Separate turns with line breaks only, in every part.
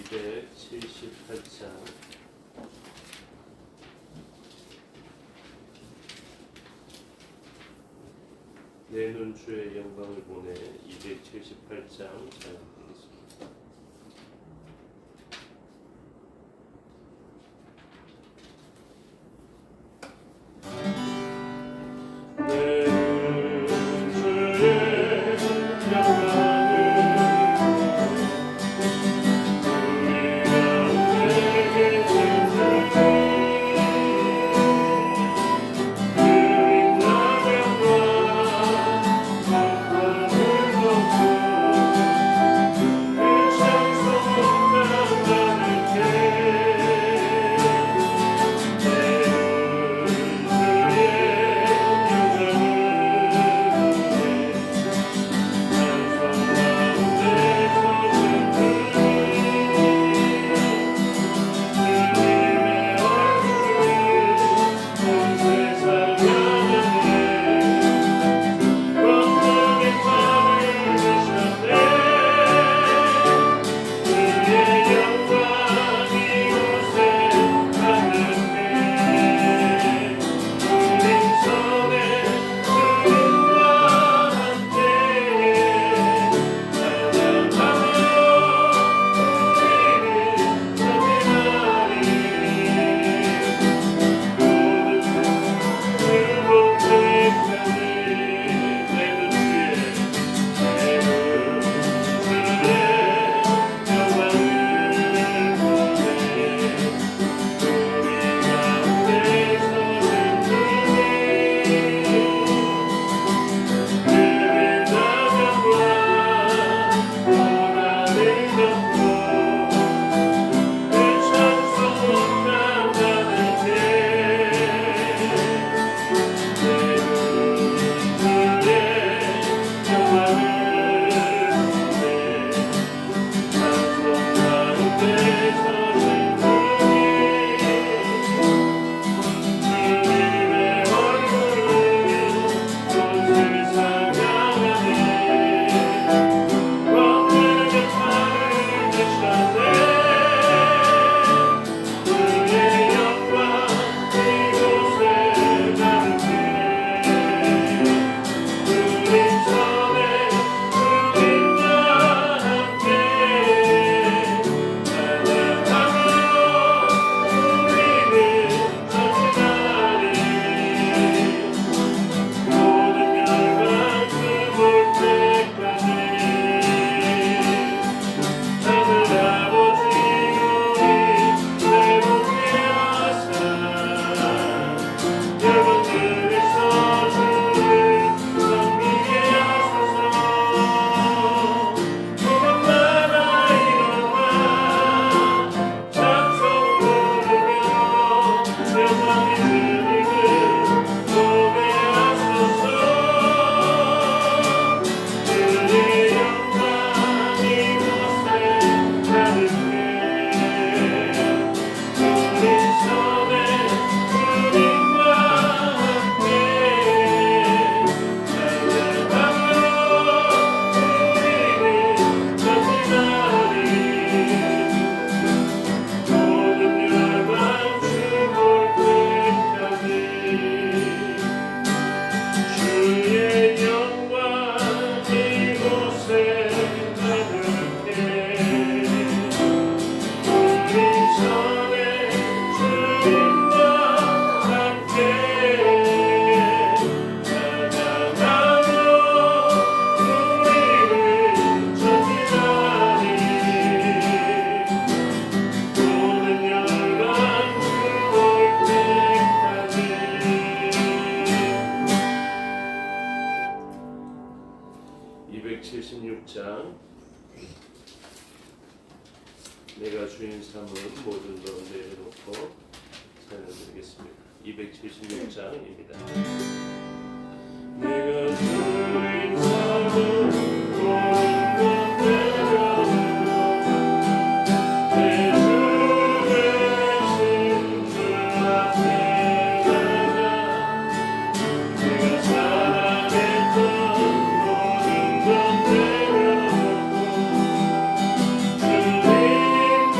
278장 내 눈 주의 영광을 보내 278장 찬양드리겠습니다. 내가 주인 삼은 모든 것 내려놓고 찬양드리겠습니다. 276장입니다. 내가 주인 삼은 모든 것 내려놓고 내 주 대신 주 앞에 나가 내가 사랑했던 모든 것 내려놓고 주님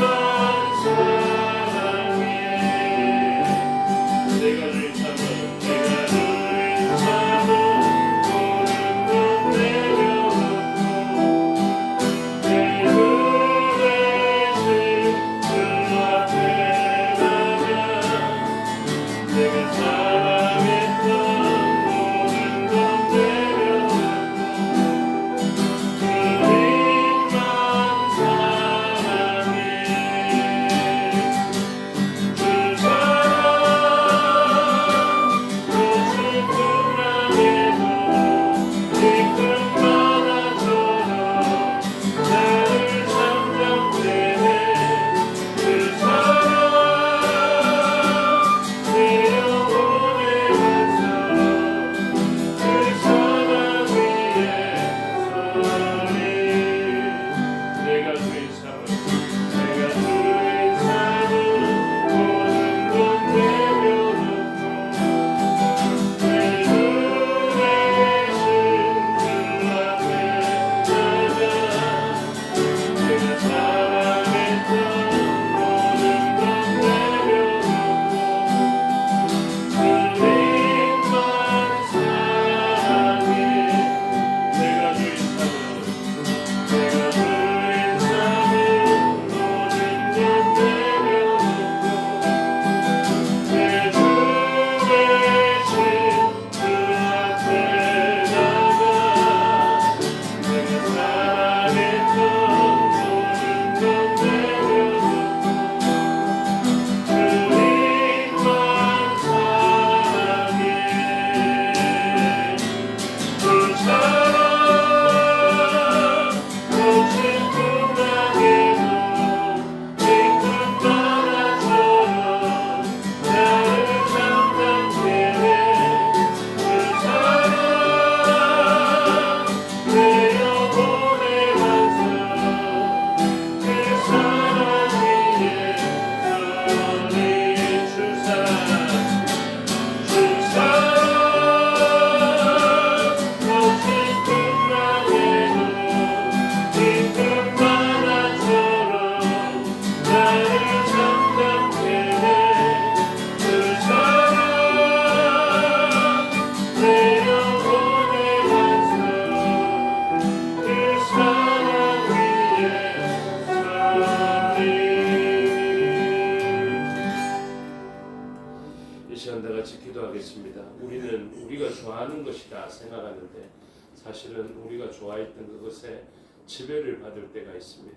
기도하겠습니다. 우리는 우리가 좋아하는 것이다 생각하는데 사실은 우리가 좋아했던 그것에 지배를 받을 때가 있습니다.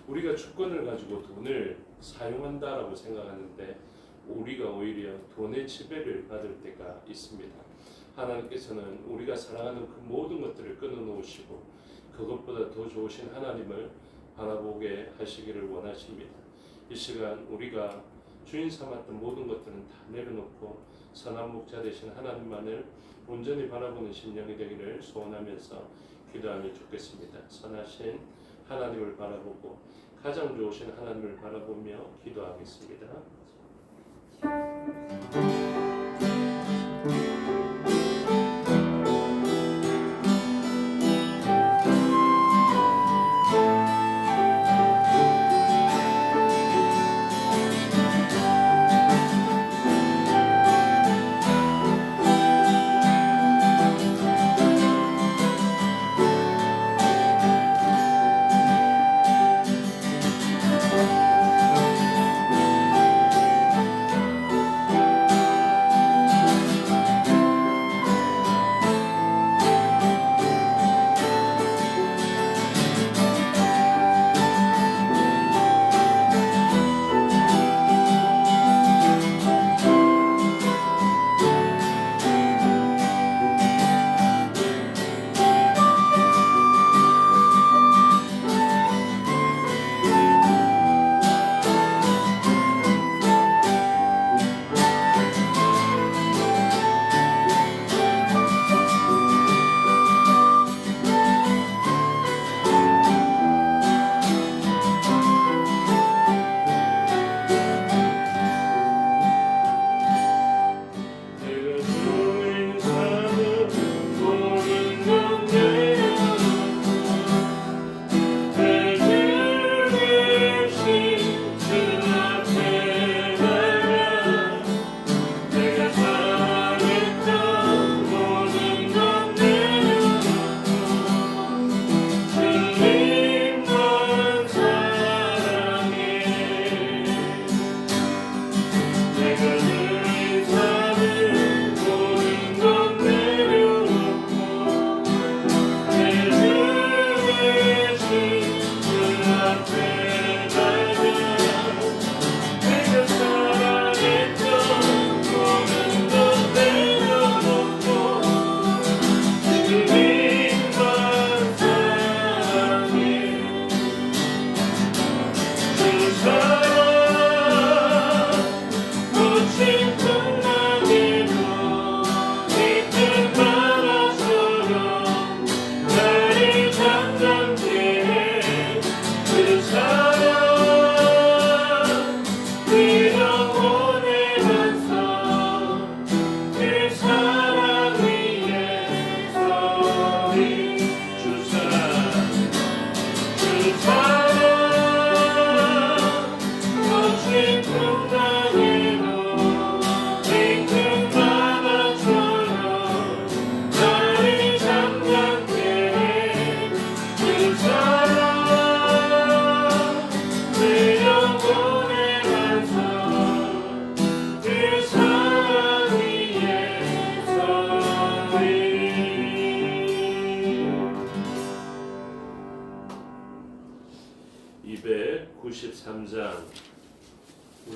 우리가 주권을 가지고 돈을 사용한다라고 생각하는데 우리가 오히려 돈의 지배를 받을 때가 있습니다. 하나님께서는 우리가 사랑하는 그 모든 것들을 끊어놓으시고 그것보다 더 좋으신 하나님을 바라보게 하시기를 원하십니다. 이 시간 우리가 주인 삼았던 모든 것들은 다 내려놓고 선한 목자 되신 하나님만을 온전히 바라보는 심령이 되기를 소원하면서 기도하면 좋겠습니다. 선하신 하나님을 바라보고 가장 좋으신 하나님을 바라보며 기도하겠습니다.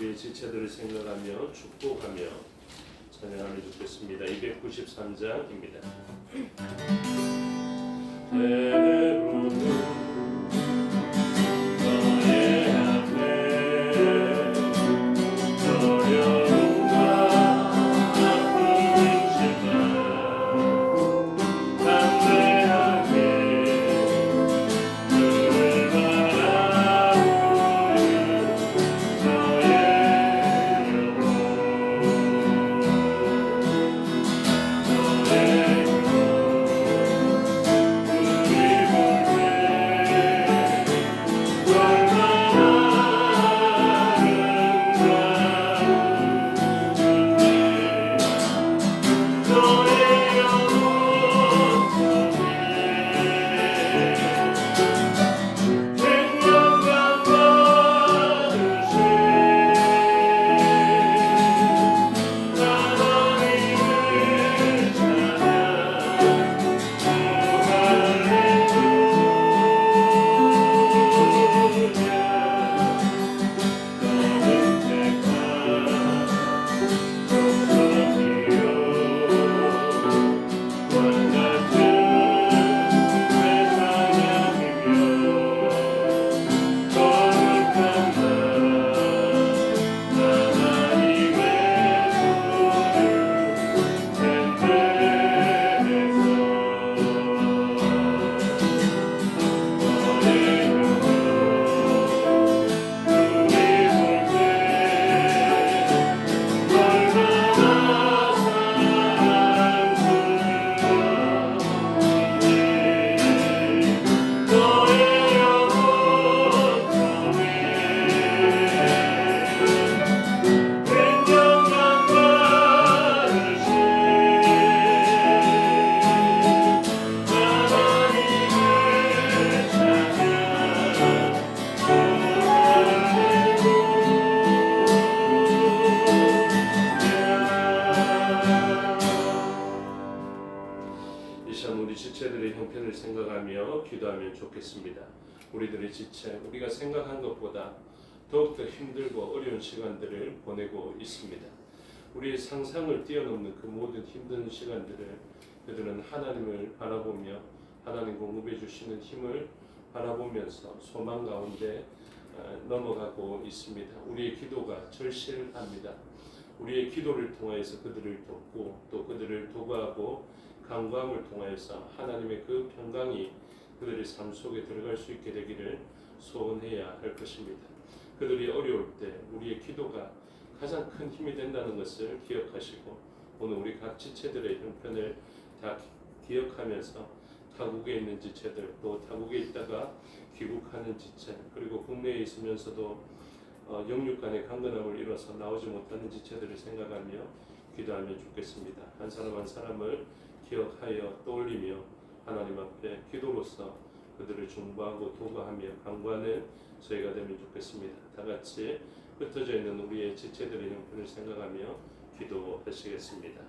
우리의 지체들을 생각하며 축복하며 찬양하면 좋겠습니다. 293장입니다. 때로는 너의 앞에 어려움과 아픔이지만 담대하게 주를 바라보는 너의 영혼 너의 우리 볼 있습니다. 우리들의 지체, 우리가 생각한 것보다 더욱더 힘들고 어려운 시간들을 보내고 있습니다. 우리의 상상을 뛰어넘는 그 모든 힘든 시간들을 그들은 하나님을 바라보며 하나님 공급해 주시는 힘을 바라보면서 소망 가운데 넘어가고 있습니다. 우리의 기도가 절실합니다. 우리의 기도를 통하여서 그들을 돕고 또 그들을 도구하고 간구함을 통하여서 하나님의 그 평강이 그들의 삶 속에 들어갈 수 있게 되기를 소원해야 할 것입니다. 그들이 어려울 때 우리의 기도가 가장 큰 힘이 된다는 것을 기억하시고 오늘 우리 각 지체들의 형편을 다 기억하면서 타국에 있는 지체들 또 타국에 있다가 귀국하는 지체 그리고 국내에 있으면서도 영육 간의 강건함을 이뤄서 나오지 못하는 지체들을 생각하며 기도하면 좋겠습니다. 한 사람 한 사람을 기억하여 떠올리며 하나님 앞에 기도로서 그들을 중보하고 도구하며 간구하는 저희가 되면 좋겠습니다. 다 같이 흩어져 있는 우리의 지체들의 형편을 생각하며 기도하시겠습니다.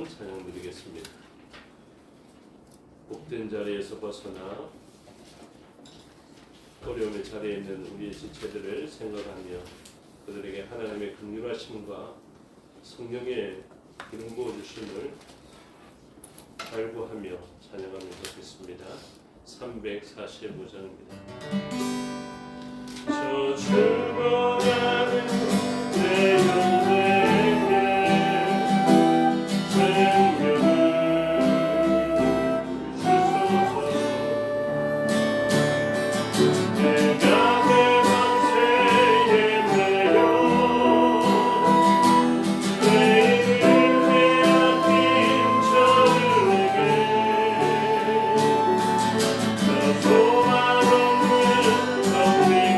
찬양 드리겠습니다. 복된 자리에서 벗어나 어려움의 자리에 있는 우리의 지체들을 생각하며 그들에게 하나님의 긍휼하심과 성령의 기름 부어 주심을 갈구하며 찬양하면 좋겠습니다. 345장입니다. 저 죽어가는 내 영혼에게 생명을 주소서. 내가 내 방세에 매여 매일 빼앗긴 저들에게 나 소망 없는 텅빈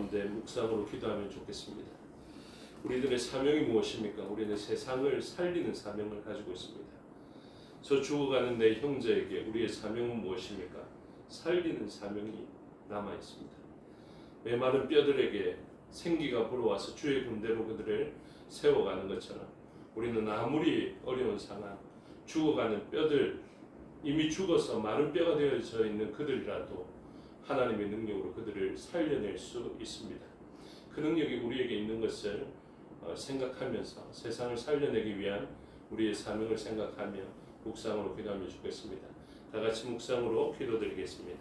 가슴에 묵상으로 기도하면 좋겠습니다. 우리들의 사명이 무엇입니까? 우리는 세상을 살리는 사명을 가지고 있습니다. 저 죽어가는 내 형제에게 우리의 사명은 무엇입니까? 살리는 사명이 남아 있습니다. 메마른 뼈들에게 생기가 불어와서 주의 군대로 그들을 세워가는 것처럼 우리는 아무리 어려운 상황, 죽어가는 뼈들, 이미 죽어서 마른 뼈가 되어져 있는 그들이라도 하나님의 능력으로 그들을 살려낼 수 있습니다. 그 능력이 우리에게 있는 것을 생각하면서 세상을 살려내기 위한 우리의 사명을 생각하며 묵상으로 기도하면 좋겠습니다. 다 같이 묵상으로 기도드리겠습니다.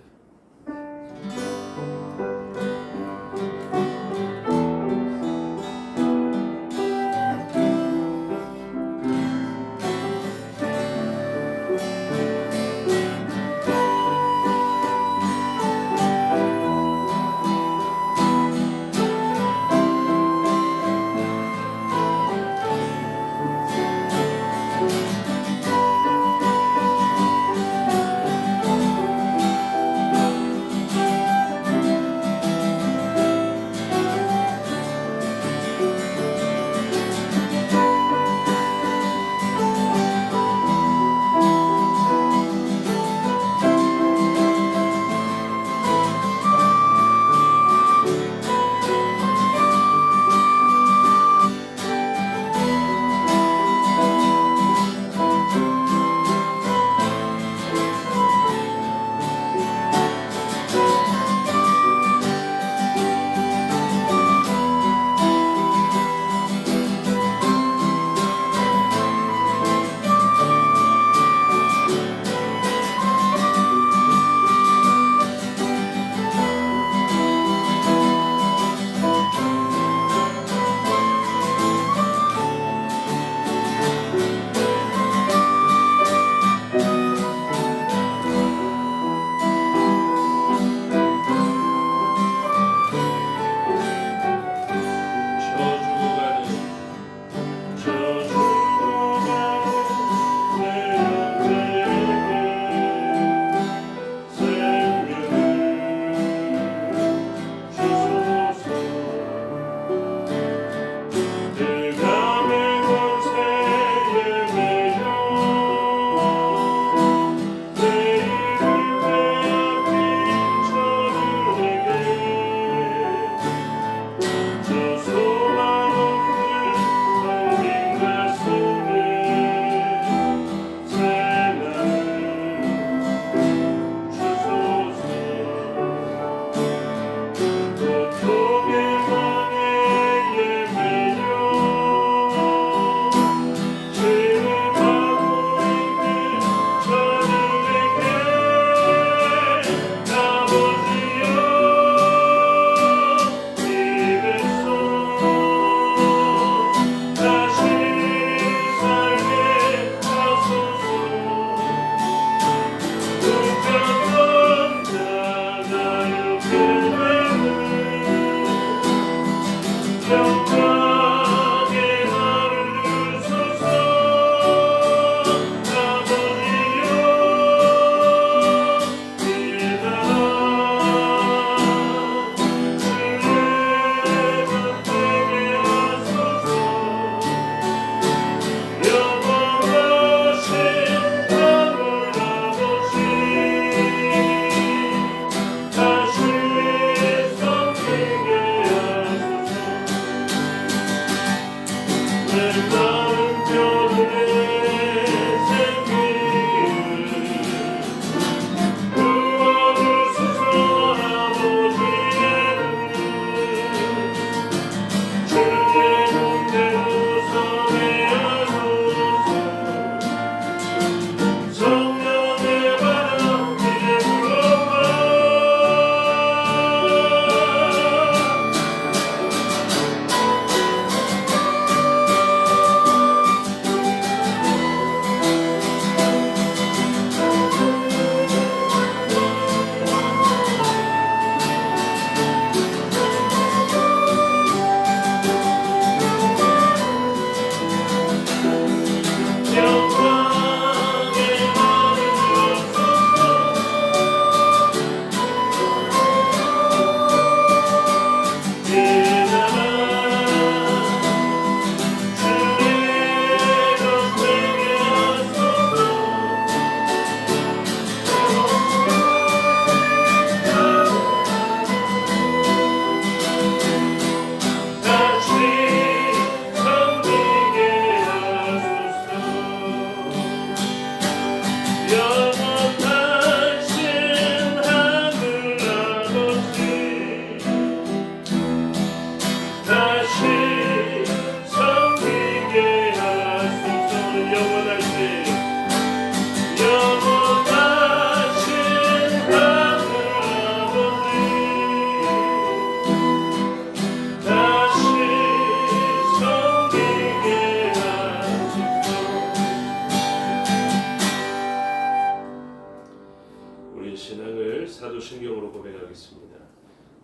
사도신경으로 고백하겠습니다.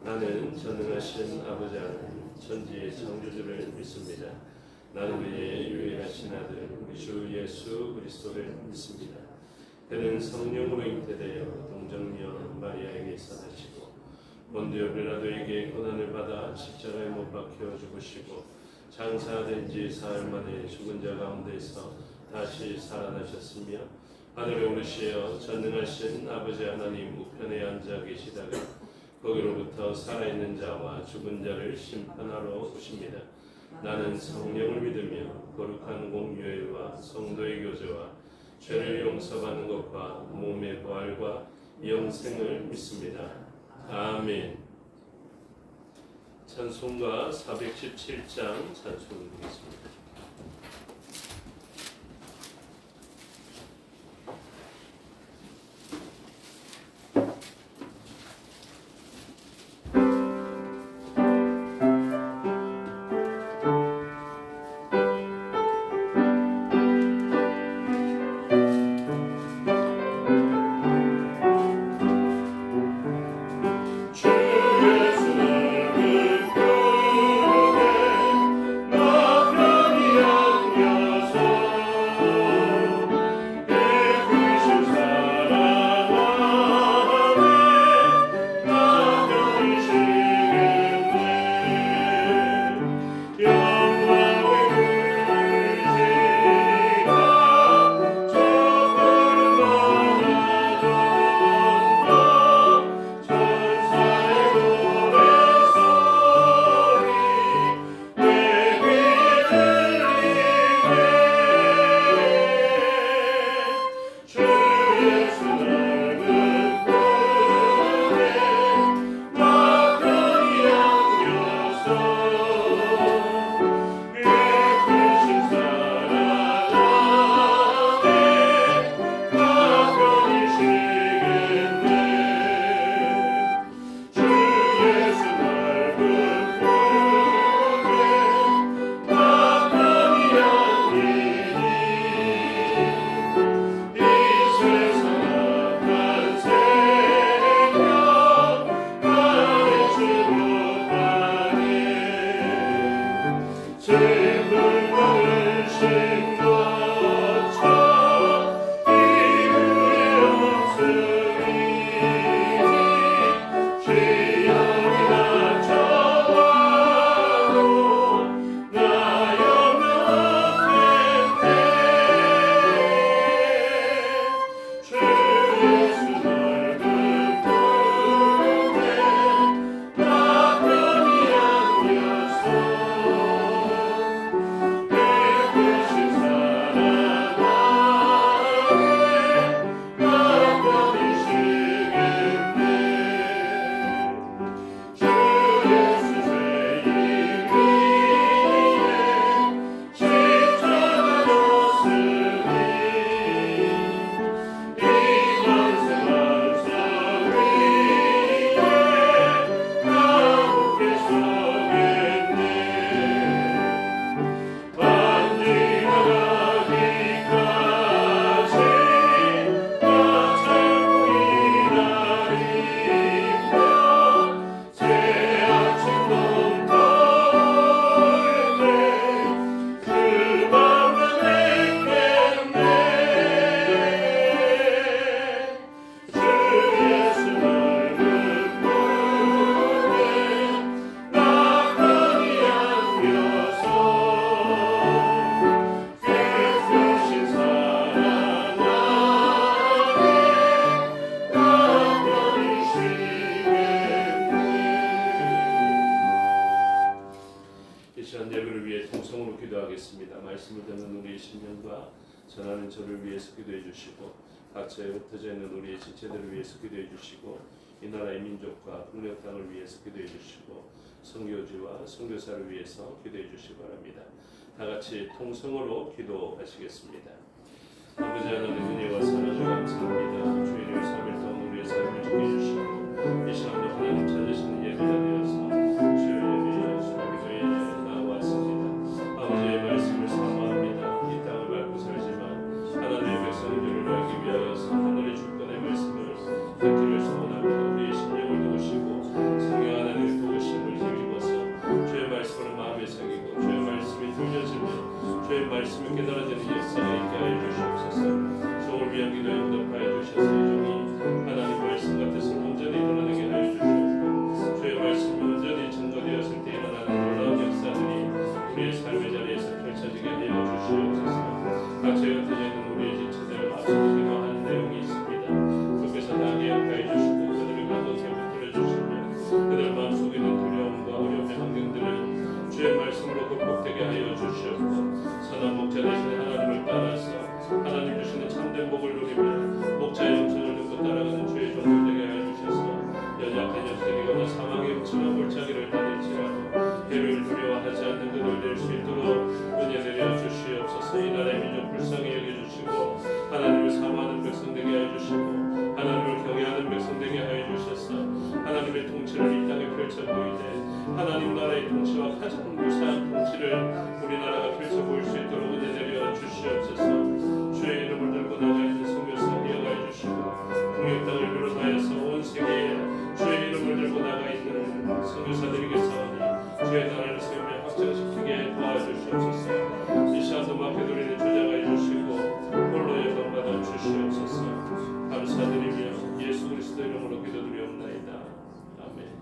나는 전능하신 아버지 하나님 천지의 창조주를 믿습니다. 나는 그의 유일하신 아들 우리 주 예수 그리스도를 믿습니다. 그는 성령으로 잉태되어 동정녀 마리아에게서 나시고 본디오 빌라도에게 고난을 받아 십자가에 못 박혀 죽으시고 장사된 지 사흘 만에 죽은 자 가운데서 다시 살아나셨으며 하늘에 오르시어 전능하신 아버지 하나님 우편에 앉아 계시다가 거기로부터 살아있는 자와 죽은 자를 심판하러 오십니다. 나는 성령을 믿으며 거룩한 공유회와 성도의 교제와 죄를 용서받는 것과 몸의 부활과 영생을 믿습니다. 아멘. 찬송가 417장 찬송 드리겠습니다.
나
기도합니다. 말씀을 듣는 우리의 심령과 전하는 저를 위해서 기도해 주시고 각처에 흩어져 있는 우리의 지체들을 위해서 기도해 주시고 이 나라의 민족과 북녘 땅을 위해서 기도해 주시고 선교지와 선교사를 위해서 기도해 주시기 바랍니다. 다 같이 통성으로 기도하시겠습니다. 아버지 하나님 은혜와 사랑을 감사합니다. 주의 3일 동안 우리의 삶을 지켜주시고 이 시간도 하나님 찾으시는 예배가 되어서 주의 예배에 주의 기도에 나와왔습니다. 아버지의 말씀을 사모합니다. 이 땅을 밟고 살지만 하나님의 백성들을 알기 위하여서 하늘의 주권의 말씀을 듣기를 소원합니다. 우리의 심령을 도우시고 성령 하나님의 도우심을 힘입어서 주의 말씀을 마음에 새기고 주의 말씀이 들려지면 주의 말씀이 깨달아지는 역사가 있게 하여 주시옵소서. 종을 위한 기도에 응답하여 주셔서 이 종이 하나님 말씀 같아서 온전히 드러나게 하여 주시옵고 주의 말씀이 온전히 증거되었을 때 일어나는 놀라운 역사들이 우리의 삶의 자리에서 펼쳐지게 하여 주시옵소서. 각처에 흩어져 있는 우리의 지체들 앞서서 기도하는 내용이 있습니다. 그것에서 다 개혁하여 주시고 그들을 강건케 붙들어 주시며 그들 마음속에 있는 두려움과 어려움의 환경들을 주의 말씀으로 극복되게 하여 주시옵고 선한 목자 되신 하나님을 따라서 하나님 주시는 참된 복을 누리며 목자의 음성을 듣고 따라가는 주의 종들 되게 하여 주셔서 연약한 역들이거나 사망의 음침한 골짜기를 다닐지라도 해를 두려워하지 않는 그들 될 수 있도록 은혜 내려 주시옵소서. 이 나라의 민족 불쌍히 여겨주시고 하나님을 사모하는 백성 되게 하여 주시고 하나님을 경외하는 백성 되게 하여 주셔서 하나님의 통치를 이 땅에 펼쳐 보이되 하나님 나라의 통치와 가장 유사한 통치를 우리나라가 펼쳐 보일 수 있도록 은혜 내려 주시옵소서. 주의 이름을 들고 나가 있는 선교사 이어가여 주시고 북녘 땅을 비롯하여서 온 세계에 주의 이름을 들고 나가 있는 선교사들에게 사오니 주의 나라를 세우며 확장시키게 도와주시옵소서. 이 시간도 마케도리를 조장하여 주시고 홀로 영광받아 주시옵소서. 감사드리며 예수 그리스도 이름으로 기도드리옵나이다. 아멘.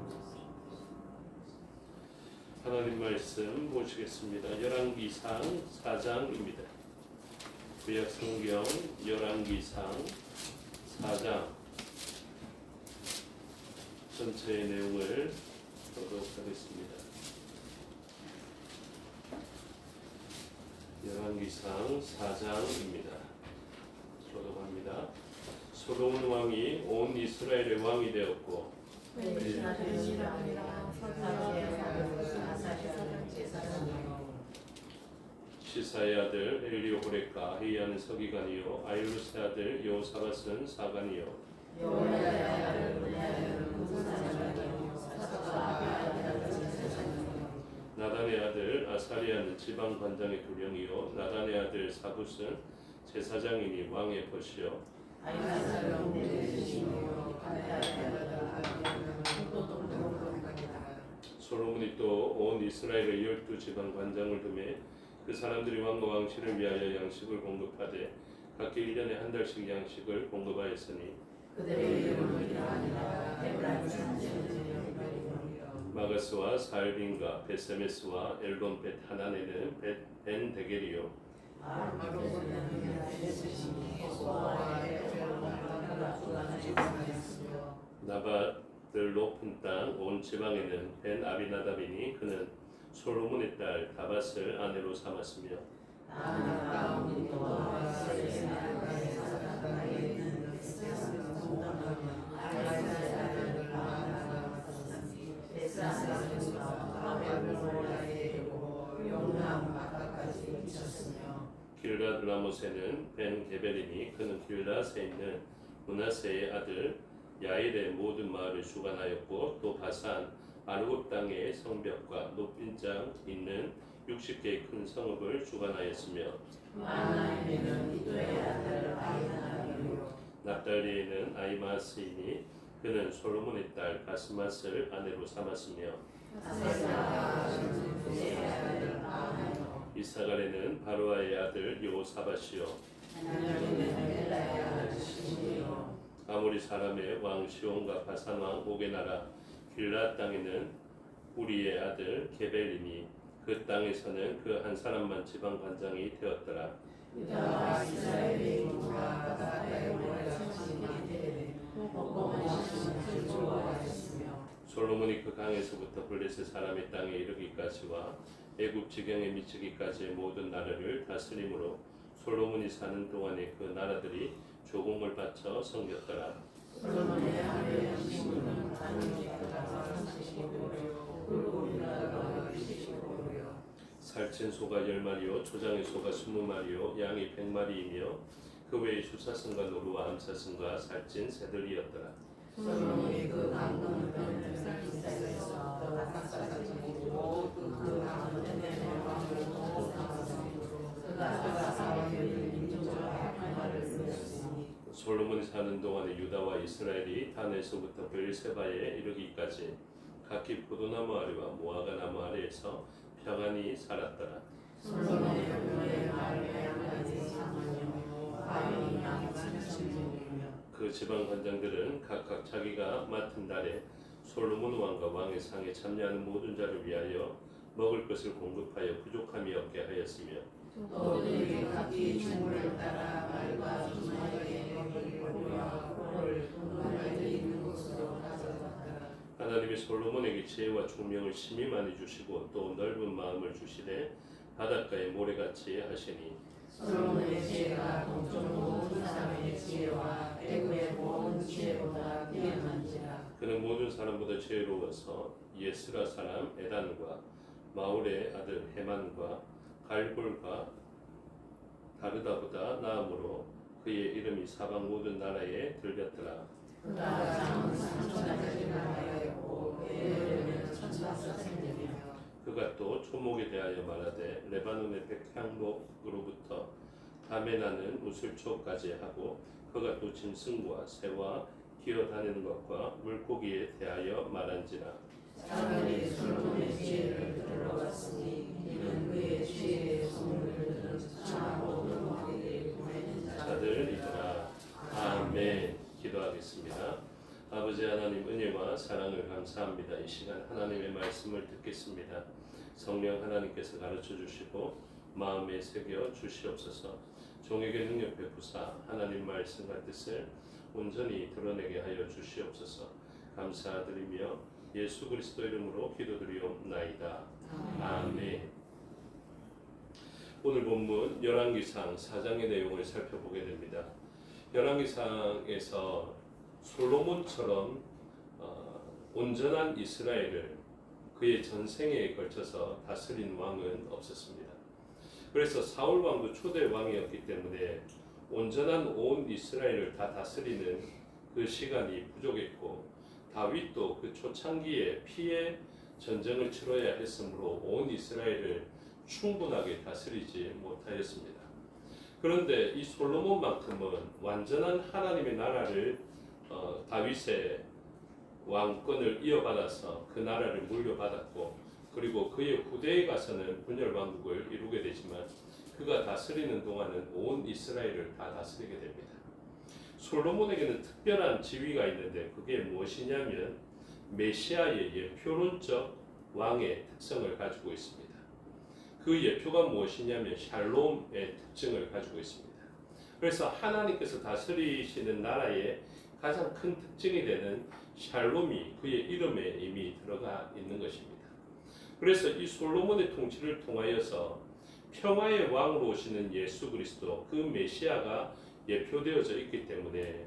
하나님 말씀 보시겠습니다. 열왕기상 4장입니다. 구약성경 열왕기상 4장 전체의 내용을 보도록 하겠습니다. 열왕기상 4장입니다. 교독합니다. 소돔 왕이 온 이스라엘의 왕이 되었고 시사의 아들 엘리오호레가 회의하는 서기관이요 아일루스의 아들 여호사밧은 사관이요 나단의 아들 아사리아는 지방 관장의 두령이요 나단의 아들 사붓은 제사장이니 왕의 것이요 솔로몬이 또 온 이스라엘의 12지방 관장을 두매 그 사람들이 왕과 왕실을 위하여 양식을 공급하되 각기 1년에 한 달씩 양식을 공급하였으니 마가스와 살빈과 베세메스와 엘론벳 하나네는 벤 데겔이요 나바들 높은 땅 온 지방에는 벤 아비나답이니 그는 솔로몬의 딸 다밧을 아내로 삼았으며 길랏 라모세는 벤 게벨이니 그는 길랏에 있는 문하세의 아들 야일의 모든 마을을 주관하였고 또 바산 아르곱 땅의 성벽과 높은 장 있는 60개의 큰 성읍을 주관하였으며 납달리에는 아이마스이니 그는 솔로몬의 딸 바스맛을 아내로 삼았으며 이사갈에는 바로아의 아들 여호사밧이요 아모리 사람의 왕 시온과 바산 왕 옥의 나라 길랏 땅에는 우리의 아들 게벨이니 그 땅에서는 그 한 사람만 지방 관장이 되었더라. 솔로몬이 그 강에서부터 블레셋 사람의 땅에 이르기까지와 애굽 지경에 미치기까지 모든 나라를 다스림으로 솔로몬이 사는 동안에 그 나라들이 조공을 바쳐 섬겼더라.
솔로몬의 하루의 양식은 단위가 35요 그리고 우리나라가 25요
살찐 소가 10마리요 초장의 소가 20마리요 양이 100마리이며 그 외에 수사승과 노루와 암사승과 살찐 새들이었더라.
솔로몬이 그 강은 쌀쌀에서 닭가슴살을 먹고 그 강은 에덴의 왕으로 그가 사와의 민족과 평화를 누렸으니
솔로몬이 사는 동안에 유다와 이스라엘이 단에서부터 베르세바에 이르기까지 각기 포도나무 아래와 무화과 나무 아래에서 평안히 살았더라.
솔로몬의 병거에 마을에 양가지 4만여 바위는 양이 7,000명이며
그 지방 관장들은 각각 자기가 맡은 달에 솔로몬 왕과 왕의 상에 참여하는 모든 자를 위하여 먹을 것을 공급하여 부족함이 없게 하였으며
또 그들이 각기 주물을 따라 말과 주마에게 먹이를 고려 꼴을 말들이 있는 곳으로 가져갔더라.
하나님이 솔로몬에게 지혜와 총명을 심히 많이 주시고 또 넓은 마음을 주시되 바닷가의 모래같이 하시니
솔로몬의 지혜가 동쪽 모든 사람의 지혜와 애굽의 모든 지혜보다 뛰어난지라.
그는 모든 사람보다 지혜로워서 예스라 사람 에단과 마울의 아들 헤만과 갈골과 다르다보다 나음으로 그의 이름이 사방 모든 나라에 들렸더라.
그가 장은 3천까지 나라였고 그의 이름은 천사생명이며
그가 또 초목에 대하여 말하되 레바논의 백향목으로부터 담에 나는 우슬초까지 하고 그가 또 짐승과 새와 기어다니는 것과 물고기에 대하여 말한지라.
사람들이 솔로몬의 지혜를 들어봤으니 이는 그의 지혜의 소문을 들은 천하고 모든 보내는
자들이더라. 아멘. 기도하겠습니다. 아버지 하나님 은혜와 사랑을 감사합니다. 이 시간 하나님의 말씀을 듣겠습니다. 성령 하나님께서 가르쳐 주시고 마음에 새겨 주시옵소서. 종에게 능력 베푸사 하나님 말씀과 뜻을 온전히 드러내게 하여 주시옵소서. 감사드리며 예수 그리스도 이름으로 기도드리옵나이다. 아멘. 오늘 본문 열왕기상 4장의 내용을 살펴보게 됩니다. 열왕기상에서 솔로몬처럼 온전한 이스라엘을 그의 전생에 걸쳐서 다스린 왕은 없었습니다. 그래서 사울 왕도 초대 왕이었기 때문에 온전한 온 이스라엘을 다 다스리는 그 시간이 부족했고 다윗도 그 초창기에 피해 전쟁을 치러야 했으므로 온 이스라엘을 충분하게 다스리지 못하였습니다. 그런데 이 솔로몬만큼은 완전한 하나님의 나라를 다윗의 왕권을 이어받아서 그 나라를 물려받았고 그리고 그의 후대에 가서는 분열왕국을 이루게 되지만 그가 다스리는 동안은 온 이스라엘을 다 다스리게 됩니다. 솔로몬에게는 특별한 지위가 있는데 그게 무엇이냐면 메시아의 예표론적 왕의 특성을 가지고 있습니다. 그 예표가 무엇이냐면 샬롬의 특징을 가지고 있습니다. 그래서 하나님께서 다스리시는 나라의 가장 큰 특징이 되는 샬롬이 그의 이름에 이미 들어가 있는 것입니다. 그래서 이 솔로몬의 통치를 통하여서 평화의 왕으로 오시는 예수 그리스도 그 메시아가 예표되어져 있기 때문에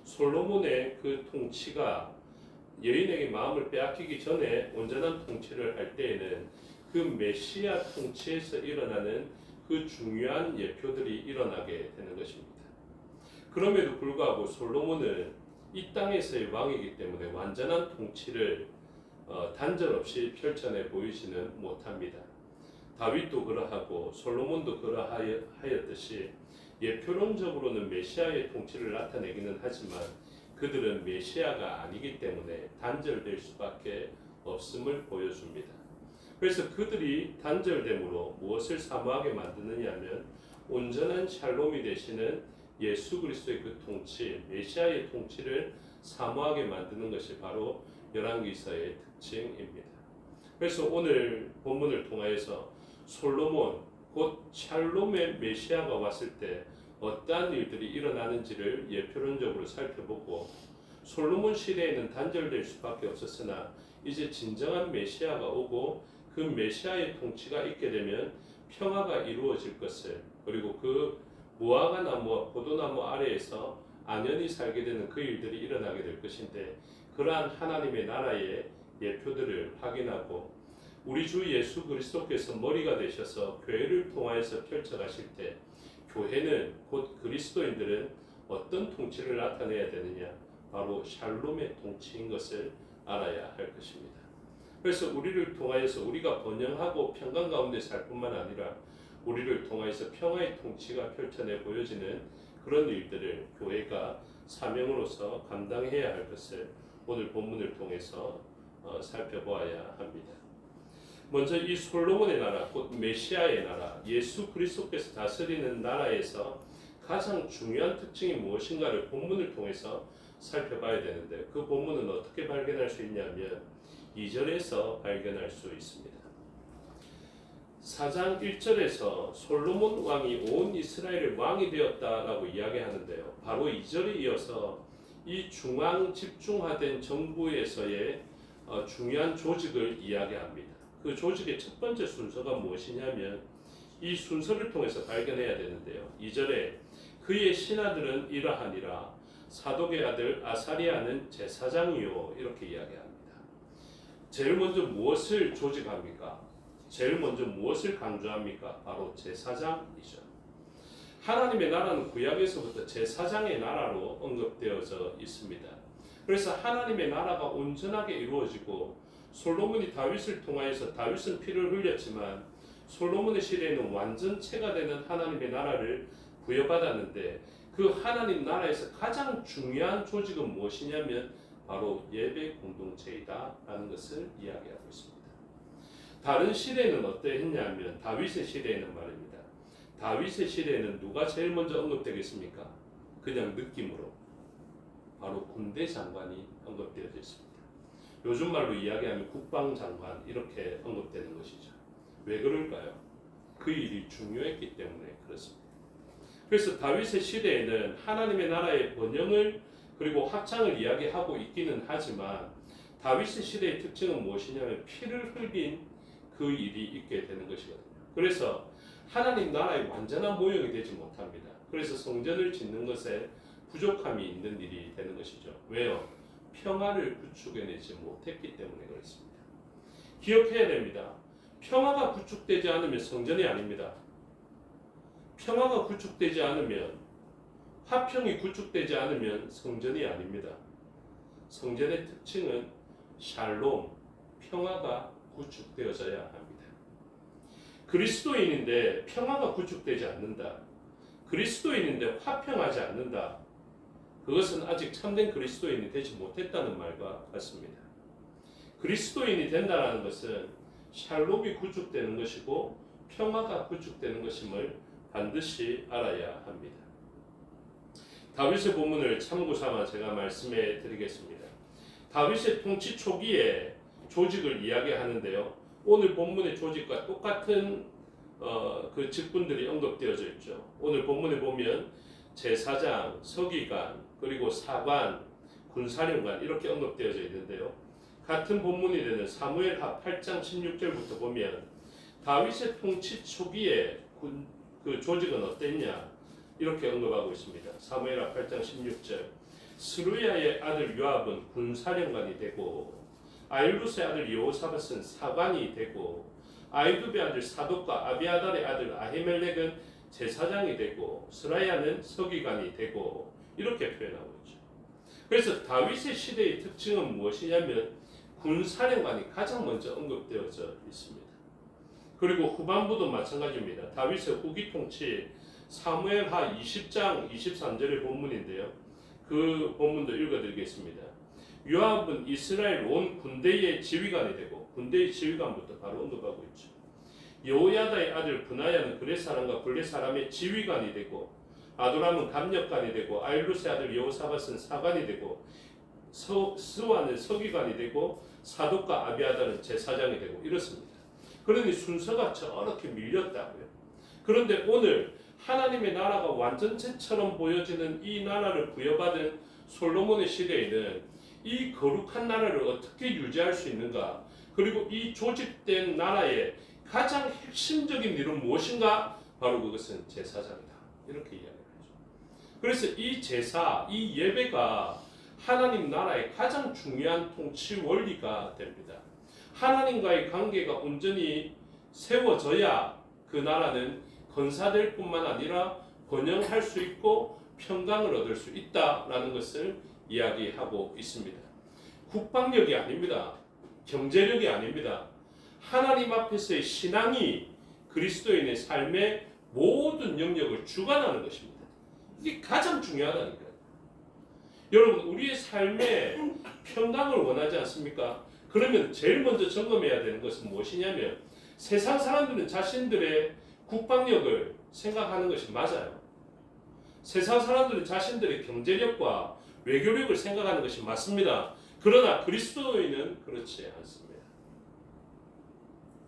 솔로몬의 그 통치가 여인에게 마음을 빼앗기기 전에 온전한 통치를 할 때에는 그 메시아 통치에서 일어나는 그 중요한 예표들이 일어나게 되는 것입니다. 그럼에도 불구하고 솔로몬은 이 땅에서의 왕이기 때문에 완전한 통치를 단절 없이 펼쳐내 보이지는 못합니다. 다윗도 그러하고 솔로몬도 그러하였듯이 예표론적으로는 메시아의 통치를 나타내기는 하지만 그들은 메시아가 아니기 때문에 단절될 수밖에 없음을 보여줍니다. 그래서 그들이 단절됨으로 무엇을 사모하게 만드느냐 하면 온전한 샬롬이 되시는 예수 그리스도의 그 통치, 메시아의 통치를 사모하게 만드는 것이 바로 열왕기서의 특징입니다. 그래서 오늘 본문을 통하여서 솔로몬, 곧 샬롬의 메시아가 왔을 때 어떠한 일들이 일어나는지를 예표론적으로 살펴보고 솔로몬 시대에는 단절될 수밖에 없었으나 이제 진정한 메시아가 오고 그 메시아의 통치가 있게 되면 평화가 이루어질 것을, 그리고 그 무화과 나무와 포도나무 아래에서 안연히 살게 되는 그 일들이 일어나게 될 것인데, 그러한 하나님의 나라의 예표들을 확인하고 우리 주 예수 그리스도께서 머리가 되셔서 교회를 통하여서 펼쳐가실 때, 교회는 곧 그리스도인들은 어떤 통치를 나타내야 되느냐, 바로 샬롬의 통치인 것을 알아야 할 것입니다. 그래서 우리를 통하여서 우리가 번영하고 평강 가운데 살 뿐만 아니라 우리를 통하여서 평화의 통치가 펼쳐내 보여지는 그런 일들을 교회가 사명으로서 감당해야 할 것을 오늘 본문을 통해서 살펴보아야 합니다. 먼저 이 솔로몬의 나라, 곧 메시아의 나라, 예수 그리스도께서 다스리는 나라에서 가장 중요한 특징이 무엇인가를 본문을 통해서 살펴봐야 되는데, 그 본문은 어떻게 발견할 수 있냐면 2절에서 발견할 수 있습니다. 4장 1절에서 솔로몬 왕이 온 이스라엘의 왕이 되었다라고 이야기하는데요. 바로 2절에 이어서 이 중앙 집중화된 정부에서의 중요한 조직을 이야기합니다. 그 조직의 첫 번째 순서가 무엇이냐면 이 순서를 통해서 발견해야 되는데요. 2절에 그의 신하들은 이러하니라. 사독의 아들 아사리아는 제사장이요, 이렇게 이야기합니다. 제일 먼저 무엇을 조직합니까? 제일 먼저 무엇을 강조합니까? 바로 제사장이죠. 하나님의 나라는 구약에서부터 제사장의 나라로 언급되어져 있습니다. 그래서 하나님의 나라가 온전하게 이루어지고, 솔로몬이 다윗을 통하여서, 다윗은 피를 흘렸지만 솔로몬의 시대에는 완전체가 되는 하나님의 나라를 부여받았는데, 그 하나님 나라에서 가장 중요한 조직은 무엇이냐면 바로 예배 공동체이다 라는 것을 이야기하고 있습니다. 다른 시대는 어떠했냐면, 다윗의 시대에는 말입니다. 다윗의 시대에는 누가 제일 먼저 언급되겠습니까? 그냥 느낌으로 바로 군대 장관이 언급되어져 있습니다. 요즘 말로 이야기하면 국방장관, 이렇게 언급되는 것이죠. 왜 그럴까요? 그 일이 중요했기 때문에 그렇습니다. 그래서 다윗의 시대에는 하나님의 나라의 번영을 그리고 확장을 이야기하고 있기는 하지만, 다윗의 시대의 특징은 무엇이냐면 피를 흘린 그 일이 있게 되는 것이거든요. 그래서 하나님 나라의 완전한 모형이 되지 못합니다. 그래서 성전을 짓는 것에 부족함이 있는 일이 되는 것이죠. 왜요? 평화를 구축해내지 못했기 때문에 그렇습니다. 기억해야 됩니다. 평화가 구축되지 않으면 성전이 아닙니다. 평화가 구축되지 않으면, 화평이 구축되지 않으면 성전이 아닙니다. 성전의 특징은 샬롬, 평화가 구축되어져야 합니다. 그리스도인인데 평화가 구축되지 않는다, 그리스도인인데 화평하지 않는다, 그것은 아직 참된 그리스도인이 되지 못했다는 말과 같습니다. 그리스도인이 된다는 것은 샬롬이 구축되는 것이고 평화가 구축되는 것임을 반드시 알아야 합니다. 다윗의 본문을 참고 삼아 제가 말씀해 드리겠습니다. 다윗의 통치 초기에 조직을 이야기하는데요. 오늘 본문의 조직과 똑같은 그 직분들이 언급되어져 있죠. 오늘 본문에 보면 제사장, 서기관, 그리고 사관, 군사령관 이렇게 언급되어져 있는데요. 같은 본문이 되는 사무엘하 8장 16절부터 보면 다윗의 통치 초기에 그 조직은 어땠냐 이렇게 언급하고 있습니다. 사무엘하 8장 16절 스루야의 아들 요압은 군사령관이 되고, 아일루스의 아들 여호사밧은 사관이 되고, 아이두베의 아들 사독과 아비아달의 아들 아히멜렉은 제사장이 되고, 스라야는 서기관이 되고, 이렇게 표현하고 있죠. 그래서 다윗의 시대의 특징은 무엇이냐면 군사령관이 가장 먼저 언급되어져 있습니다. 그리고 후반부도 마찬가지입니다. 다윗의 후기 통치 사무엘하 20장 23절의 본문인데요. 그 본문도 읽어드리겠습니다. 요압은 이스라엘 온 군대의 지휘관이 되고, 군대의 지휘관부터 바로 언급하고 있죠. 여호야다의 아들 브나야는 그렛 사람과 블렛 사람의 지휘관이 되고, 아도람은 감력관이 되고, 아일루스의 아들 여호사밧은 사관이 되고, 스와는 서기관이 되고, 사독과 아비아달은 제사장이 되고, 이렇습니다. 그러니 순서가 저렇게 밀렸다고요. 그런데 오늘 하나님의 나라가 완전체처럼 보여지는 이 나라를 부여받은 솔로몬의 시대에는 이 거룩한 나라를 어떻게 유지할 수 있는가, 그리고 이 조직된 나라의 가장 핵심적인 일은 무엇인가? 바로 그것은 제사장이다. 이렇게 이야기를 하죠. 그래서 이 제사, 이 예배가 하나님 나라의 가장 중요한 통치 원리가 됩니다. 하나님과의 관계가 온전히 세워져야 그 나라는 건사될 뿐만 아니라 번영할 수 있고 평강을 얻을 수 있다라는 것을 이야기하고 있습니다. 국방력이 아닙니다. 경제력이 아닙니다. 하나님 앞에서의 신앙이 그리스도인의 삶의 모든 영역을 주관하는 것입니다. 이게 가장 중요하다니까요. 여러분, 우리의 삶에 평강을 원하지 않습니까? 그러면 제일 먼저 점검해야 되는 것은 무엇이냐면 세상 사람들은 자신들의 국방력을 생각하는 것이 맞아요. 세상 사람들은 자신들의 경제력과 외교력을 생각하는 것이 맞습니다. 그러나 그리스도인은 그렇지 않습니다.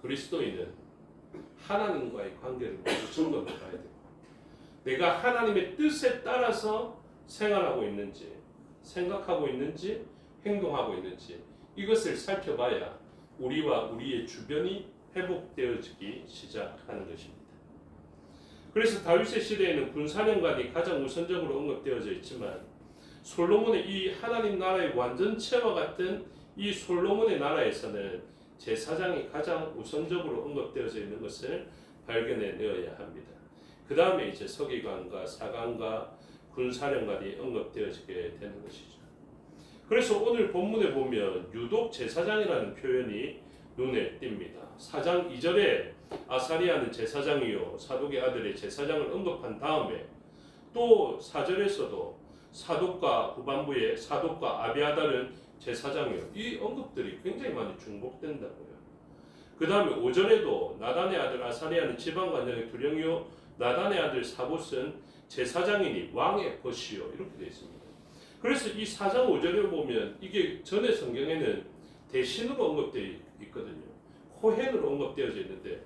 그리스도인은 하나님과의 관계를 먼저 점검해 봐야 돼요. 내가 하나님의 뜻에 따라서 생활하고 있는지, 생각하고 있는지, 행동하고 있는지 이것을 살펴봐야 우리와 우리의 주변이 회복되어지기 시작하는 것입니다. 그래서 다윗의 시대에는 군사령관이 가장 우선적으로 언급되어져 있지만 솔로몬의 이 하나님 나라의 완전체와 같은 이 솔로몬의 나라에서는 제사장이 가장 우선적으로 언급되어져 있는 것을 발견해내어야 합니다. 그 다음에 이제 서기관과 사관과 군사령관이 언급되어지게 되는 것이죠. 그래서 오늘 본문에 보면 유독 제사장이라는 표현이 눈에 띕니다. 4장 2절에 아사리아는 제사장이요 사독의 아들의 제사장을 언급한 다음에 또 4절에서도 사독과 후반부에 사독과 아비아달은 제사장이요. 이 언급들이 굉장히 많이 중복된다고요. 그 다음에 5절에도 나단의 아들 아사리아는 지방관장의 두령이요 나단의 아들 사봇은 제사장이니 왕의 벗이요 이렇게 되어 있습니다. 그래서 이 4장 5절에 보면 이게 전에 성경에는 대신으로 언급되어 있거든요. 호hen으로 언급되어져 있는데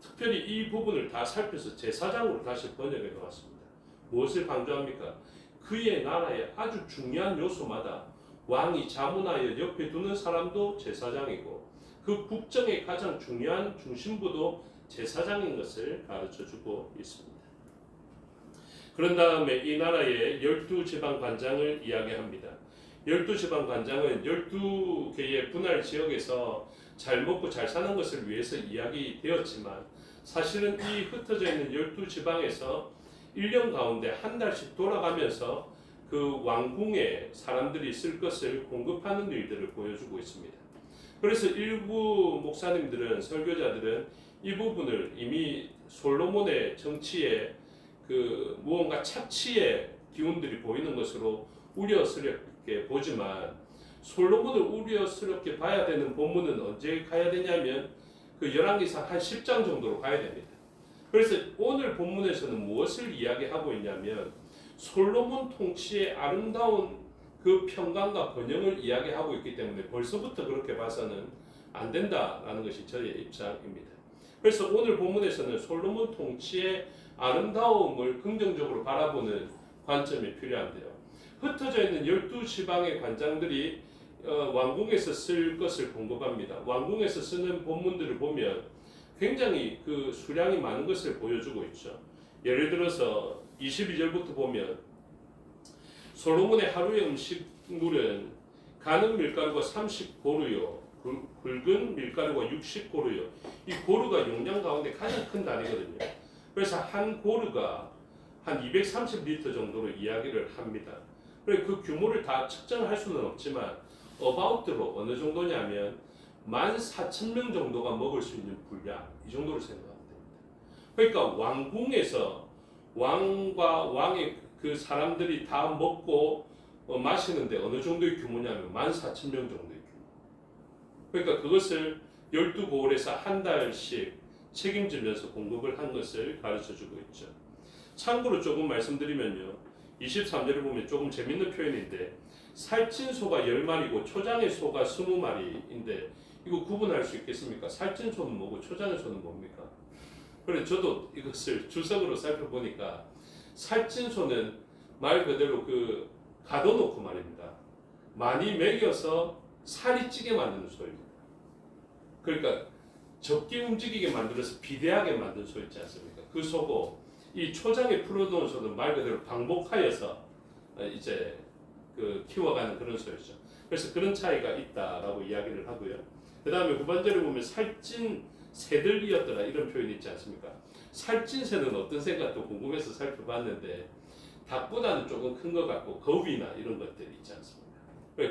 특별히 이 부분을 다 살펴서 제사장으로 다시 번역해 놓았습니다. 무엇을 강조합니까? 그의 나라의 아주 중요한 요소마다 왕이 자문하여 옆에 두는 사람도 제사장이고 그 국정의 가장 중요한 중심부도 제사장인 것을 가르쳐주고 있습니다. 그런 다음에 이 나라의 12지방 관장을 이야기합니다. 12지방 관장은 12개의 분할 지역에서 잘 먹고 잘 사는 것을 위해서 이야기되었지만 사실은 이 흩어져 있는 12지방에서 1년 가운데 한 달씩 돌아가면서 그 왕궁에 사람들이 쓸 것을 공급하는 일들을 보여주고 있습니다. 그래서 일부 목사님들은 설교자들은 이 부분을 이미 솔로몬의 정치에 그 무언가 착취의 기운들이 보이는 것으로 우려스럽게 보지만 솔로몬을 우려스럽게 봐야 되는 본문은 언제 가야 되냐면 그 열왕기상 한 10장 정도로 가야 됩니다. 그래서 오늘 본문에서는 무엇을 이야기하고 있냐면 솔로몬 통치의 아름다운 그 평강과 번영을 이야기하고 있기 때문에 벌써부터 그렇게 봐서는 안 된다라는 것이 저의 입장입니다. 그래서 오늘 본문에서는 솔로몬 통치의 아름다움을 긍정적으로 바라보는 관점이 필요한데요. 흩어져 있는 12지방의 관장들이 왕궁에서 쓸 것을 공급합니다. 왕궁에서 쓰는 본문들을 보면 굉장히 그 수량이 많은 것을 보여주고 있죠. 예를 들어서 22절부터 보면 솔로몬의 하루의 음식물은 가는 밀가루가 30고루요 굵은 밀가루가 60고루요. 이 고루가 용량 가운데 가장 큰 단위거든요. 그래서 한 고루가 한 230리터 정도로 이야기를 합니다. 그래서 그 규모를 다 측정할 수는 없지만 어바웃으로 어느 정도냐면 14,000명 정도가 먹을 수 있는 분량 이 정도로 생각하면 됩니다. 그러니까 왕궁에서 왕과 왕의 그 사람들이 다 먹고 마시는데 어느 정도의 규모냐면 14,000명 정도의 규모. 그러니까 그것을 12고을에서 한 달씩 책임지면서 공급을 한 것을 가르쳐주고 있죠. 참고로 조금 말씀드리면요. 23절을 보면 조금 재밌는 표현인데 살찐 소가 10마리고 초장의 소가 20마리인데 이거 구분할 수 있겠습니까? 살찐 소는 뭐고 초장의 소는 뭡니까? 그래서 저도 이것을 주석으로 살펴보니까 살찐 소는 말 그대로 그 가둬놓고 말입니다. 많이 먹여서 살이 찌게 만드는 소입니다. 그러니까 적게 움직이게 만들어서 비대하게 만든 소 있지 않습니까? 그 소고 이 초장에 풀어놓은 소는 말 그대로 방목하여서 이제 그 키워가는 그런 소였죠. 그래서 그런 차이가 있다라고 이야기를 하고요. 그 다음에 후반절에 보면 살찐 새들이었더라 이런 표현이 있지 않습니까? 살찐 새는 어떤 새가 또 궁금해서 살펴봤는데 닭보다는 조금 큰 것 같고 거위나 이런 것들이 있지 않습니까?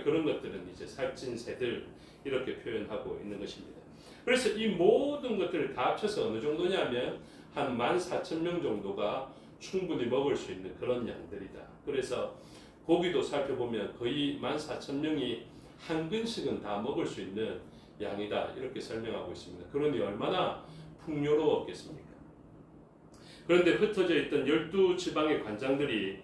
그런 것들은 이제 살찐 새들 이렇게 표현하고 있는 것입니다. 그래서 이 모든 것들을 다 합쳐서 어느 정도냐면 한 14,000명 정도가 충분히 먹을 수 있는 그런 양들이다. 그래서 고기도 살펴보면 거의 14,000명이 한 근씩은 다 먹을 수 있는 양이다. 이렇게 설명하고 있습니다. 그러니 얼마나 풍요로웠겠습니까? 그런데 흩어져 있던 12지방의 관장들이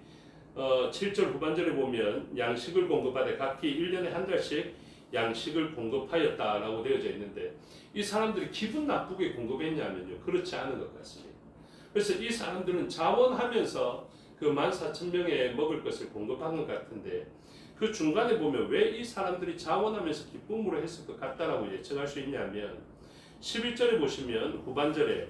7절 후반절에 보면 양식을 공급하되 각기 1년에 한 달씩 양식을 공급하였다라고 되어져 있는데 이 사람들이 기분 나쁘게 공급했냐면요. 그렇지 않은 것 같습니다. 그래서 이 사람들은 자원하면서 그 14,000명에 먹을 것을 공급한 것 같은데 그 중간에 보면 왜 이 사람들이 자원하면서 기쁨으로 했을 것 같다라고 예측할 수 있냐면 11절에 보시면 후반절에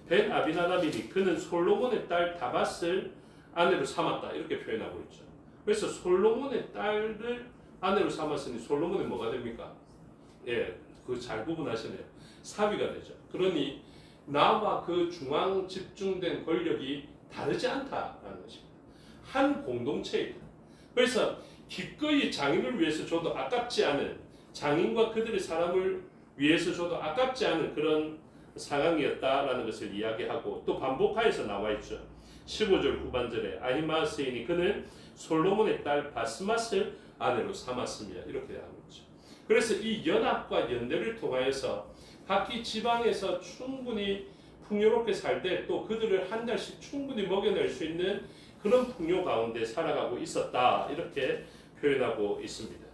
벤 아비나답이니 그는 솔로몬의 딸 다밧을 아내로 삼았다 이렇게 표현하고 있죠. 그래서 솔로몬의 딸을 아내로 삼았으니 솔로몬이 뭐가 됩니까? 예, 그 잘 구분하시네요. 사위가 되죠. 그러니 나와 그 중앙 집중된 권력이 다르지 않다라는 것입니다. 한 공동체이다. 그래서 기꺼이 장인을 위해서 줘도 아깝지 않은 장인과 그들의 사람을 위해서 줘도 아깝지 않은 그런 상황이었다라는 것을 이야기하고 또 반복하여서 나와 있죠. 15절 후반절에 아히마스이니 그는 솔로몬의 딸 바스맛을 아내로 삼았으며 이렇게 하고 있죠. 그래서 이 연합과 연대를 통하여서 각기 지방에서 충분히 풍요롭게 살 때 또 그들을 한 달씩 충분히 먹여낼 수 있는 그런 풍요 가운데 살아가고 있었다 이렇게 표현하고 있습니다.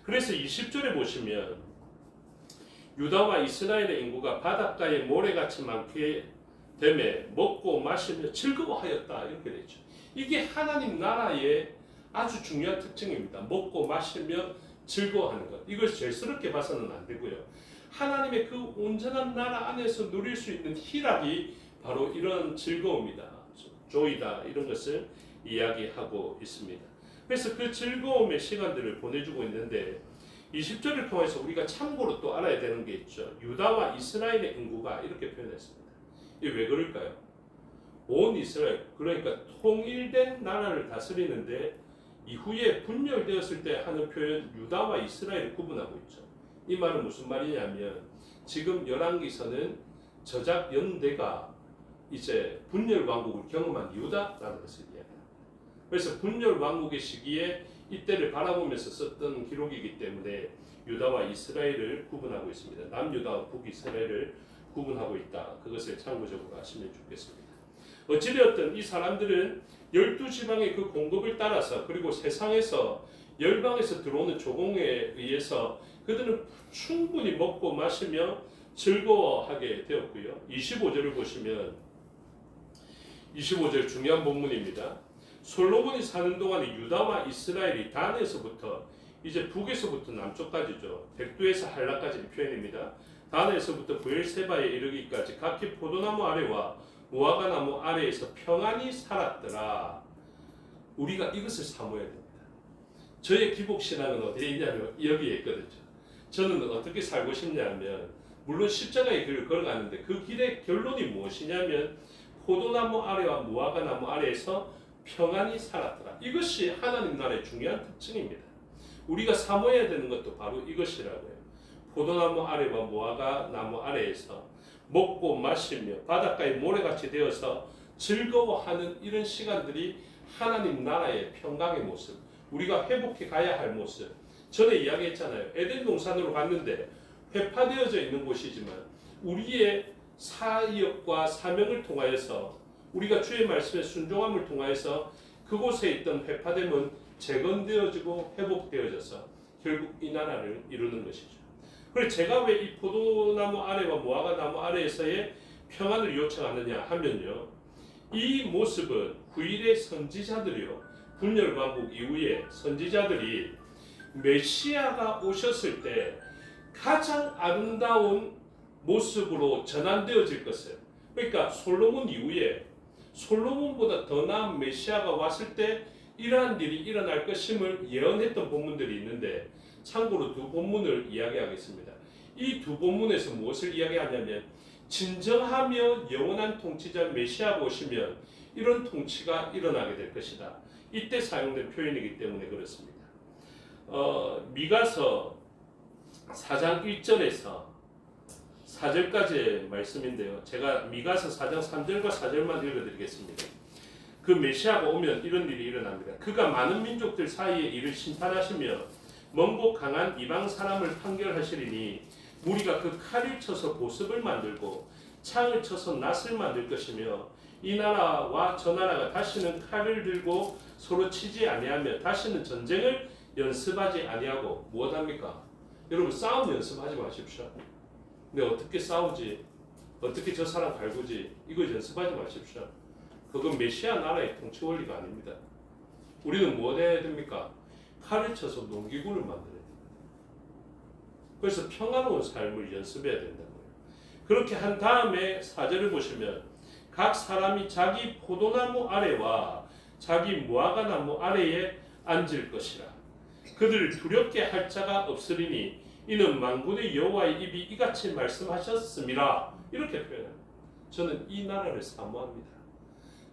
그래서 20절에 보시면 유다와 이스라엘의 인구가 바닷가에 모래같이 많게 되매 먹고 마시며 즐거워하였다 이렇게 되죠. 이게 하나님 나라의 아주 중요한 특징입니다. 먹고 마시며 즐거워하는 것. 이걸 죄스럽게 봐서는 안 되고요. 하나님의 그 온전한 나라 안에서 누릴 수 있는 희락이 바로 이런 즐거움이다. 조이다. 이런 것을 이야기하고 있습니다. 그래서 그 즐거움의 시간들을 보내주고 있는데 20절을 통해서 우리가 참고로 또 알아야 되는 게 있죠. 유다와 이스라엘의 인구가 이렇게 표현했습니다. 이게 왜 그럴까요? 온 이스라엘, 그러니까 통일된 나라를 다스리는데 이후에 분열되었을 때 하는 표현 유다와 이스라엘을 구분하고 있죠. 이 말은 무슨 말이냐면 지금 열왕기서는 저작 연대가 이제 분열 왕국을 경험한 이유다라는 것을 이야기합니다. 그래서 분열 왕국의 시기에 이때를 바라보면서 썼던 기록이기 때문에 유다와 이스라엘을 구분하고 있습니다. 남유다와 북이스라엘을 구분하고 있다. 그것을 참고적으로 아시면 좋겠습니다. 어찌되었든 이 사람들은 12지방의 그 공급을 따라서 그리고 세상에서 열방에서 들어오는 조공에 의해서 그들은 충분히 먹고 마시며 즐거워하게 되었고요. 25절을 보시면 25절 중요한 본문입니다. 솔로몬이 사는 동안에 유다와 이스라엘이 단에서부터 이제 북에서부터 남쪽까지죠. 백두에서 한라까지 표현입니다. 단에서부터 브엘세바에 이르기까지 각기 포도나무 아래와 무화과 나무 아래에서 평안히 살았더라. 우리가 이것을 사모해야 됩니다. 저의 기복신앙은 어디에 있냐면 여기에 있거든요. 저는 어떻게 살고 싶냐면 물론 십자가의 길을 걸어가는데 그 길의 결론이 무엇이냐면 포도나무 아래와 무화과 나무 아래에서 평안히 살았더라. 이것이 하나님 나라의 중요한 특징입니다. 우리가 사모해야 되는 것도 바로 이것이라고요. 포도나무 아래와 무화과 나무 아래에서 먹고 마시며 바닷가에 모래같이 되어서 즐거워하는 이런 시간들이 하나님 나라의 평강의 모습, 우리가 회복해 가야 할 모습. 전에 이야기했잖아요. 에덴 동산으로 갔는데 회파되어져 있는 곳이지만 우리의 사역과 사명을 통하여서 우리가 주의 말씀에 순종함을 통하여서 그곳에 있던 회파됨은 재건되어지고 회복되어져서 결국 이 나라를 이루는 것이죠. 그래서 제가 왜 이 포도나무 아래와 무화과 나무 아래에서의 평안을 요청하느냐 하면요. 이 모습은 9일의 선지자들이요. 분열왕국 이후에 선지자들이 메시아가 오셨을 때 가장 아름다운 모습으로 전환되어질 것을, 그러니까 솔로몬 이후에 솔로몬보다 더 나은 메시아가 왔을 때 이러한 일이 일어날 것임을 예언했던 본문들이 있는데, 참고로 두 본문을 이야기하겠습니다. 이 두 본문에서 무엇을 이야기하냐면 진정하며 영원한 통치자 메시아가 오시면 이런 통치가 일어나게 될 것이다. 이때 사용된 표현이기 때문에 그렇습니다. 미가서 4장 1절에서 4절까지의 말씀인데요. 제가 미가서 4장 3절과 4절만 읽어드리겠습니다. 그 메시아가 오면 이런 일이 일어납니다. 그가 많은 민족들 사이에 이를 심판하시며 먼 곳 강한 이방 사람을 판결하시리니 무리가 그 칼을 쳐서 보습을 만들고 창을 쳐서 낫을 만들 것이며 이 나라와 저 나라가 다시는 칼을 들고 서로 치지 아니하며 다시는 전쟁을 연습하지 아니하고 무엇합니까? 여러분 싸움 연습하지 마십시오. 근데 어떻게 싸우지? 어떻게 저 사람 갈구지? 이거 연습하지 마십시오. 그건 메시아 나라의 통치 원리가 아닙니다. 우리는 뭐 해야 됩니까? 칼을 쳐서 농기구를 만들어야 됩니다. 그래서 평화로운 삶을 연습해야 된다고요. 그렇게 한 다음에 4절을 보시면 각 사람이 자기 포도나무 아래와 자기 무화과나무 아래에 앉을 것이라. 그들을 두렵게 할 자가 없으리니 이는 만군의 여호와의 입이 이같이 말씀하셨습니다. 이렇게 표현합니다. 저는 이 나라를 사모합니다.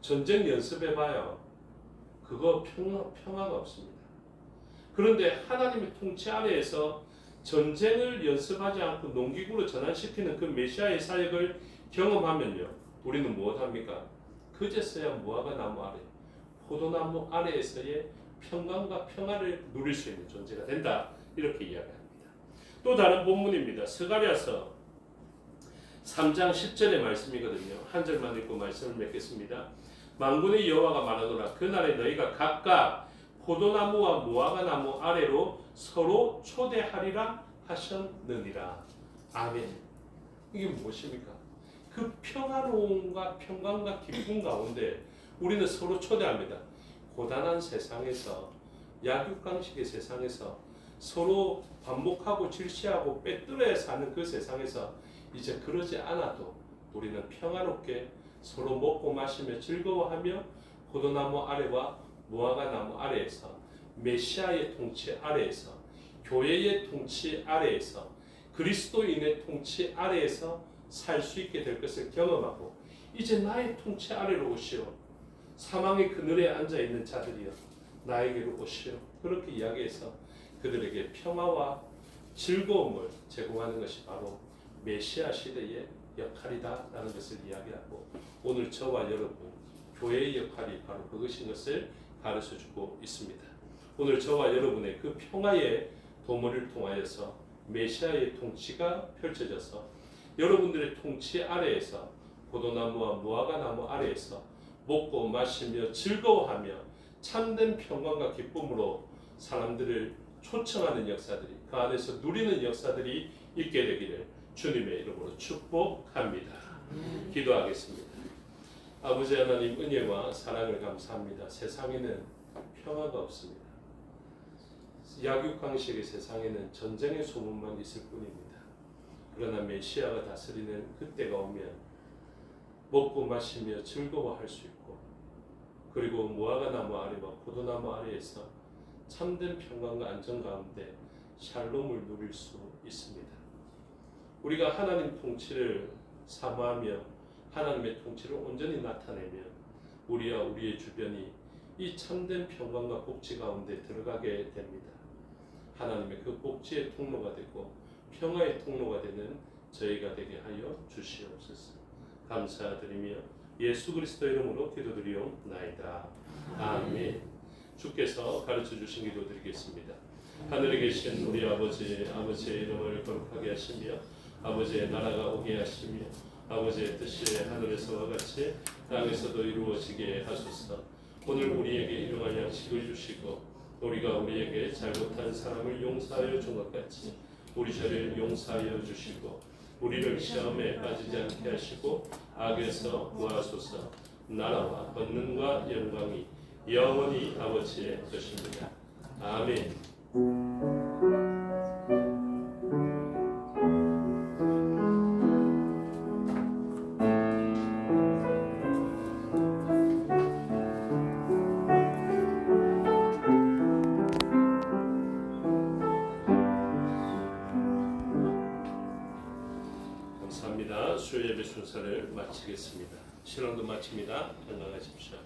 전쟁 연습해봐요. 그거 평화가 없습니다. 그런데 하나님의 통치 아래에서 전쟁을 연습하지 않고 농기구로 전환시키는 그 메시아의 사역을 경험하면요, 우리는 무엇합니까? 그제서야 무화과 나무 아래, 포도나무 아래에서의 평강과 평화를 누릴 수 있는 존재가 된다. 이렇게 이야기합니다. 또 다른 본문입니다. 스가랴서 3장 10절의 말씀이거든요. 한 절만 읽고 말씀을 맺겠습니다. 만군의 여호와가 말하노라. 그날에 너희가 각각 포도나무와 무화과나무 아래로 서로 초대하리라 하셨느니라. 아멘. 이게 무엇입니까? 그 평화로움과 평강과 기쁨 가운데 우리는 서로 초대합니다. 고단한 세상에서, 약육강식의 세상에서 서로 반복하고 질시하고 빼뚫어야 사는 그 세상에서 이제 그러지 않아도 우리는 평화롭게 서로 먹고 마시며 즐거워하며 포도나무 아래와 무화과나무 아래에서 메시아의 통치 아래에서 교회의 통치 아래에서 그리스도인의 통치 아래에서 살 수 있게 될 것을 경험하고 이제 나의 통치 아래로 오시오. 사망의 그늘에 앉아있는 자들이여 나에게로 오시오. 그렇게 이야기해서 그들에게 평화와 즐거움을 제공하는 것이 바로 메시아 시대의 역할이다 라는 것을 이야기하고 오늘 저와 여러분 교회의 역할이 바로 그것인 것을 가르쳐주고 있습니다. 오늘 저와 여러분의 그 평화의 도모를 통하여서 메시아의 통치가 펼쳐져서 여러분들의 통치 아래에서 포도나무와 무화과나무 아래에서 먹고 마시며 즐거워하며 참된 평강과 기쁨으로 사람들을 초청하는 역사들이 그 안에서 누리는 역사들이 있게 되기를 주님의 이름으로 축복합니다. 기도하겠습니다. 아버지 하나님 은혜와 사랑을 감사합니다. 세상에는 평화가 없습니다. 약육강식의 세상에는 전쟁의 소문만 있을 뿐입니다. 그러나 메시아가 다스리는 그때가 오면 먹고 마시며 즐거워할 수 있고 그리고 무화과나무 아래와 포도나무 아래에서 참된 평강과 안정 가운데 샬롬을 누릴 수 있습니다. 우리가 하나님 통치를 사모하며 하나님의 통치를 온전히 나타내며 우리와 우리의 주변이 이 참된 평강과 복지 가운데 들어가게 됩니다. 하나님의 그 복지의 통로가 되고 평화의 통로가 되는 저희가 되게 하여 주시옵소서. 감사드리며 예수 그리스도 이름으로 기도드리옵나이다. 아멘. 주께서 가르쳐 주신 기도 드리겠습니다. 하늘에 계신 우리 아버지의 이름을 거룩하게 하시며 아버지의 나라가 오게 하시며 아버지의 뜻이 하늘에서와 같이 땅에서도 이루어지게 하소서. 오늘 우리에게 일용할 양식을 주시고 우리가 우리에게 잘못한 사람을 용서하여 준 것 같이 우리 죄를 용서하여 주시고 우리를 시험에 빠지지 않게 하시고 악에서 구하소서. 나라와 권능과 영광이 영원히 아버지의 것입니다. 아멘. 순서를 마치겠습니다. 신앙도 마칩니다. 건강하십시오.